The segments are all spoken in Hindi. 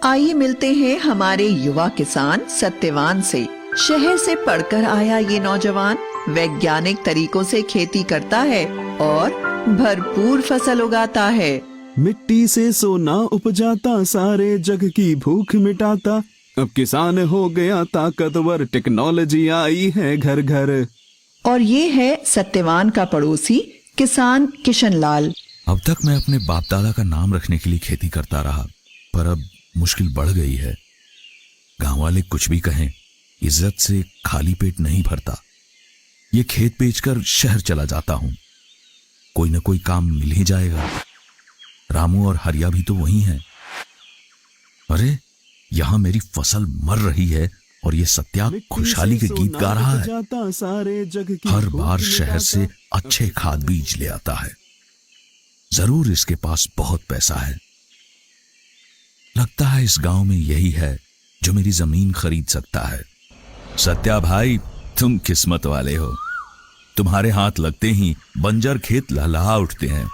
आइए मिलते हैं हमारे युवा किसान सत्यवान से। शहर से पढ़कर आया ये नौजवान वैज्ञानिक तरीकों से खेती करता है और भरपूर फसल उगाता है। मिट्टी से सोना उपजाता, सारे जग की भूख मिटाता। अब किसान हो गया ताकतवर, टेक्नोलॉजी आई है घर घर। और ये है सत्यवान का पड़ोसी किसान किशन लाल। अब तक मैं अपने बाप दादा का नाम रखने के लिए खेती करता रहा, पर अब मुश्किल बढ़ गई है। गांव वाले कुछ भी कहें, इज्जत से खाली पेट नहीं भरता। ये खेत बेचकर शहर चला जाता हूं, कोई ना कोई काम मिल ही जाएगा। रामू और हरिया भी तो वही हैं। अरे यहां मेरी फसल मर रही है और ये सत्या खुशहाली के गीत गा रहा है। हर बार शहर से अच्छे खाद बीज ले आता है। जरूर इसके पास बहुत पैसा है। लगता है इस गांव में यही है जो मेरी जमीन खरीद सकता है। सत्या भाई, तुम किस्मत वाले हो। तुम्हारे हाथ लगते ही बंजर खेत लहलहा उठते हैं।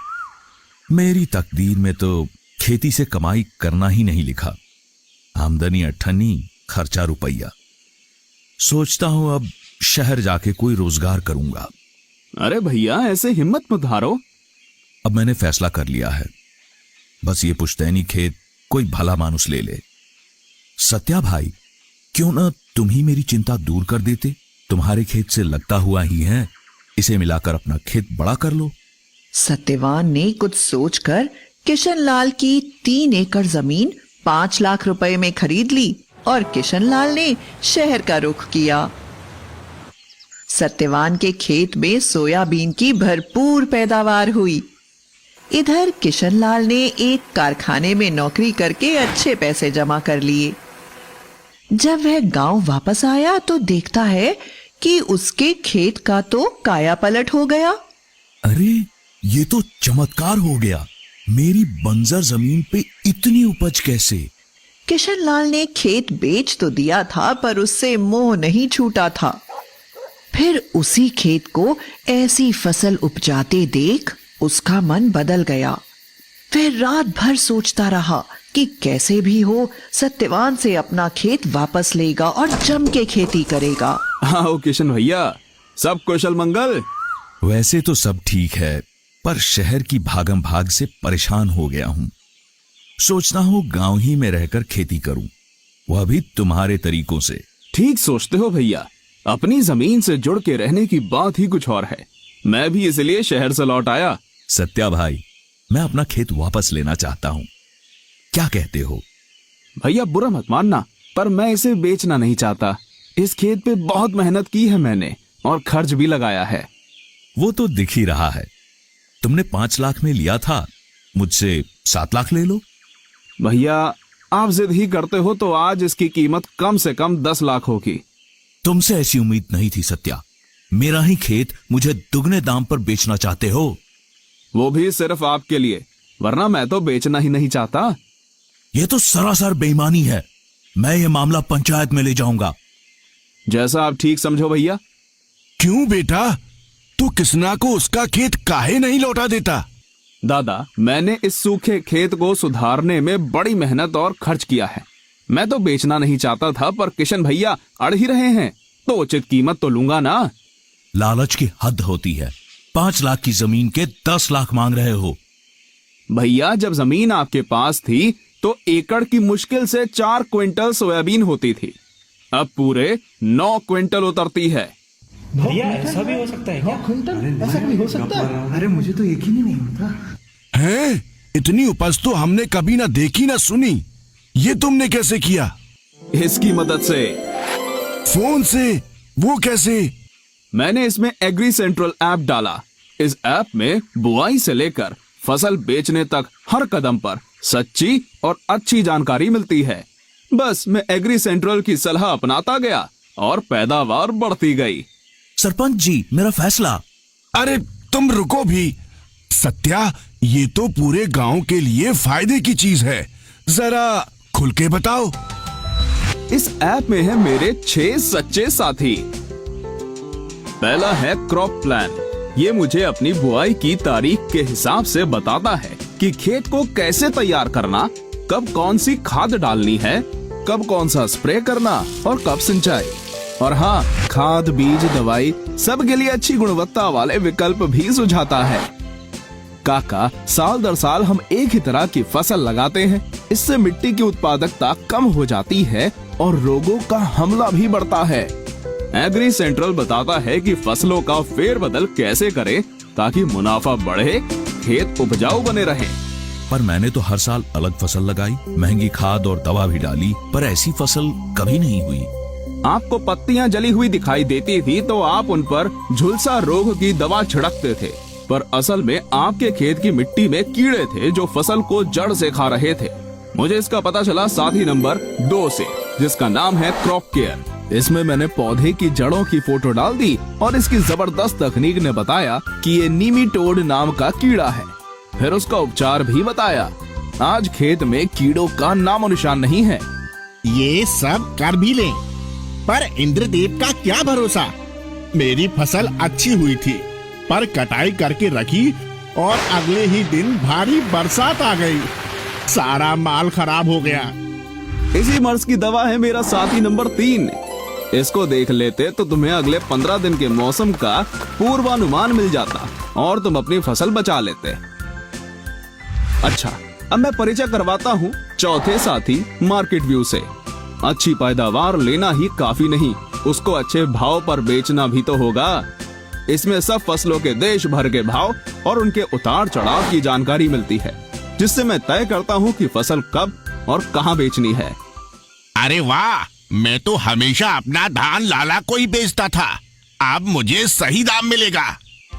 मेरी तकदीर में तो खेती से कमाई करना ही नहीं लिखा। आमदनी अठन्नी, खर्चा रुपया। सोचता हूं अब शहर जाके कोई रोजगार करूंगा। अरे भैया, ऐसे हिम्मत मत हारो। अब मैंने फैसला कर लिया है, बस ये पुश्तैनी खेत कोई भला मानुस ले ले। सत्या भाई, क्यों ना तुम ही मेरी चिंता दूर कर देते। तुम्हारे खेत से लगता हुआ ही है, इसे मिलाकर अपना खेत बड़ा कर लो। सत्यवान ने कुछ सोचकर किशन लाल की 3 एकड़ जमीन 5 लाख रुपए में खरीद ली और किशन लाल ने शहर का रुख किया। सत्यवान के खेत में सोयाबीन की भरपूर पैदावार हुई। इधर किशन लाल ने एक कारखाने में नौकरी करके अच्छे पैसे जमा कर लिए। जब वह गांव वापस आया तो देखता है कि उसके खेत का तो काया पलट हो गया। अरे ये तो चमत्कार हो गया। मेरी बंजर जमीन पे इतनी उपज कैसे? किशन लाल ने खेत बेच तो दिया था, पर उससे मोह नहीं छूटा था। फिर उसी खेत को ऐसी फसल उपजाते देख उसका मन बदल गया। फिर रात भर सोचता रहा कि कैसे भी हो सत्यवान से अपना खेत वापस लेगा और जम के खेती करेगा। आओ किशन भैया, सब कुशल मंगल। वैसे तो सब ठीक है, पर शहर की भागम भाग से परेशान हो गया हूं। सोचता हूं गांव ही में रहकर खेती करूं, वह भी तुम्हारे तरीकों से। ठीक सोचते हो भैया, अपनी जमीन से जुड़ के रहने की बात ही कुछ और है। मैं भी इसलिए शहर से लौट आया। सत्या भाई, मैं अपना खेत वापस लेना चाहता हूं, क्या कहते हो? भैया बुरा मत मानना, पर मैं इसे बेचना नहीं चाहता। इस खेत पे बहुत मेहनत की है मैंने और खर्च भी लगाया है। वो तो दिख ही रहा है। तुमने 5 लाख में लिया था, मुझसे 7 लाख ले लो। भैया आप जिद ही करते हो तो आज इसकी कीमत कम से कम 10 लाख होगी। तुमसे ऐसी उम्मीद नहीं थी सत्या। मेरा ही खेत मुझे दुगने दाम पर बेचना चाहते हो? वो भी सिर्फ आपके लिए, वरना मैं तो बेचना ही नहीं चाहता। यह तो सरासर बेईमानी है। मैं ये मामला पंचायत में ले जाऊंगा। जैसा आप ठीक समझो भैया। क्यों बेटा, तू किसना को उसका खेत काहे नहीं लौटा देता? दादा, मैंने इस सूखे खेत को सुधारने में बड़ी मेहनत और खर्च किया है। मैं तो बेचना नहीं चाहता था, पर किशन भैया अड़ ही रहे हैं, तो उचित कीमत तो लूंगा ना। लालच की हद होती है। 5 लाख की जमीन के 10 लाख मांग रहे हो। भैया जब जमीन आपके पास थी तो एकड़ की मुश्किल से 4 क्विंटल सोयाबीन होती थी, अब पूरे 9 क्विंटल उतरती है। भैया ऐसा भी हो सकता है क्या? क्विंटल ऐसा भी हो सकता है? अरे मुझे तो यकीन ही नहीं होता। हैं? इतनी उपज तो हमने कभी ना देखी ना सुनी। ये तुमने कैसे किया? इसकी मदद से। फोन से? वो कैसे? मैंने इसमें एग्री सेंट्रल ऐप डाला। इस ऐप में बुआई से लेकर फसल बेचने तक हर कदम पर सच्ची और अच्छी जानकारी मिलती है। बस मैं एग्री सेंट्रल की सलाह अपनाता गया और पैदावार बढ़ती गई। सरपंच जी, मेरा फैसला। अरे तुम रुको भी। सत्या, ये तो पूरे गांव के लिए फायदे की चीज है, जरा खुल के बताओ। इस ऐप में है मेरे 6 सच्चे साथी। पहला है क्रॉप प्लान। ये मुझे अपनी बुआई की तारीख के हिसाब से बताता है कि खेत को कैसे तैयार करना, कब कौन सी खाद डालनी है, कब कौन सा स्प्रे करना और कब सिंचाई। और हाँ, खाद, बीज, दवाई सबके लिए अच्छी गुणवत्ता वाले विकल्प भी सुझाता है। काका, साल दर साल हम एक ही तरह की फसल लगाते हैं। इससे मिट्टी की उत्पादकता कम हो जाती है और रोगों का हमला भी बढ़ता है। एग्री सेंट्रल बताता है कि फसलों का फेरबदल कैसे करें ताकि मुनाफा बढ़े, खेत उपजाऊ बने रहे। पर मैंने तो हर साल अलग फसल लगाई, महंगी खाद और दवा भी डाली, पर ऐसी फसल कभी नहीं हुई। आपको पत्तियां जली हुई दिखाई देती थी तो आप उन पर झुलसा रोग की दवा छिड़कते थे, पर असल में आपके खेत की मिट्टी में कीड़े थे जो फसल को जड़ से खा रहे थे। मुझे इसका पता चला साथी नंबर 2 से, जिसका नाम है क्रॉप केयर। इसमें मैंने पौधे की जड़ों की फोटो डाल दी और इसकी जबरदस्त तकनीक ने बताया कि ये नीमीटोड नाम का कीड़ा है। फिर उसका उपचार भी बताया। आज खेत में कीड़ों का नामो निशान नहीं है। ये सब कर भी लें, पर इंद्रदेव का क्या भरोसा। मेरी फसल अच्छी हुई थी, पर कटाई करके रखी और अगले ही दिन भारी बरसात आ गई, सारा माल खराब हो गया। इसी मर्ज की दवा है मेरा साथी नंबर 3। इसको देख लेते तो तुम्हें अगले 15 दिन के मौसम का पूर्वानुमान मिल जाता और तुम अपनी फसल बचा लेते। अच्छा, अब मैं परिचय करवाता हूँ चौथे साथी मार्केट व्यू से। अच्छी पैदावार लेना ही काफी नहीं, उसको अच्छे भाव पर बेचना भी तो होगा। इसमें सब फसलों के देश भर के भाव और उनके उतार चढ़ाव की जानकारी मिलती है, जिससे मैं तय करता हूँ कि फसल कब और कहाँ बेचनी है। अरे वाह, मैं तो हमेशा अपना धान लाला को ही बेचता था, अब मुझे सही दाम मिलेगा।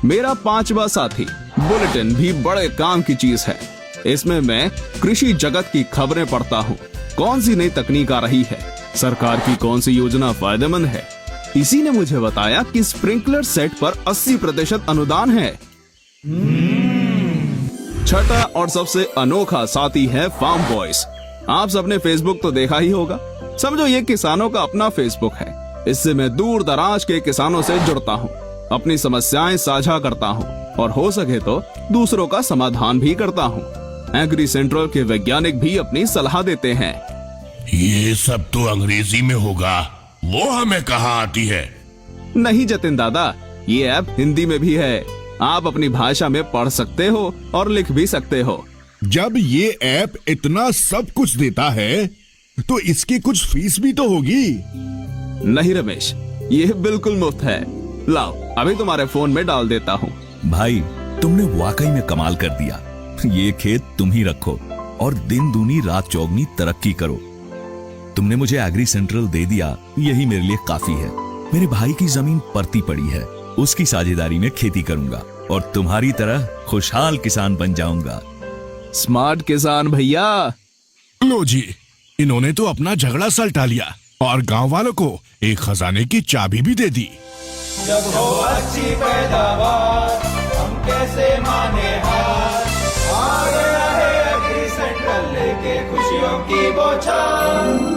मेरा 5वां साथी बुलेटिन भी बड़े काम की चीज है। इसमें मैं कृषि जगत की खबरें पढ़ता हूँ। कौन सी नई तकनीक आ रही है, सरकार की कौन सी योजना फायदेमंद है। इसी ने मुझे बताया कि स्प्रिंकलर सेट पर 80% अनुदान है। छठा और सबसे अनोखा साथी है फार्म वॉइस। आप सबने फेसबुक तो देखा ही होगा। समझो ये किसानों का अपना फेसबुक है। इससे मैं दूर दराज के किसानों से जुड़ता हूँ, अपनी समस्याएं साझा करता हूँ और हो सके तो दूसरों का समाधान भी करता हूँ। एग्री सेंट्रल के वैज्ञानिक भी अपनी सलाह देते हैं। ये सब तो अंग्रेजी में होगा, वो हमें कहाँ आती है। नहीं जतिन दादा, ये ऐप हिंदी में भी है। आप अपनी भाषा में पढ़ सकते हो और लिख भी सकते हो। जब ये ऐप इतना सब कुछ देता है तो इसकी कुछ फीस भी तो होगी। नहीं रमेश, ये बिल्कुल मुफ्त है। लाओ, अभी तुम्हारे फोन में डाल देता हूँ। भाई, तुमने वाकई में कमाल कर दिया। ये खेत तुम ही रखो और दिन दूनी रात चौगनी तरक्की करो। तुमने मुझे एग्री सेंट्रल दे दिया, यही मेरे लिए काफी है। मेरे भाई की जमीन परती पड़ी है, उसकी साझेदारी में खेती करूंगा और तुम्हारी तरह खुशहाल किसान बन जाऊंगा। स्मार्ट किसान भैया। लो जी, इन्होंने तो अपना झगड़ा सलटा लिया और गांव वालों को एक खजाने की चाबी भी दे दी। जब हो अच्छी पैदावार हम कैसे माने हार, आ गया है एग्री सेंट्रल लेके खुशियों की बौछार।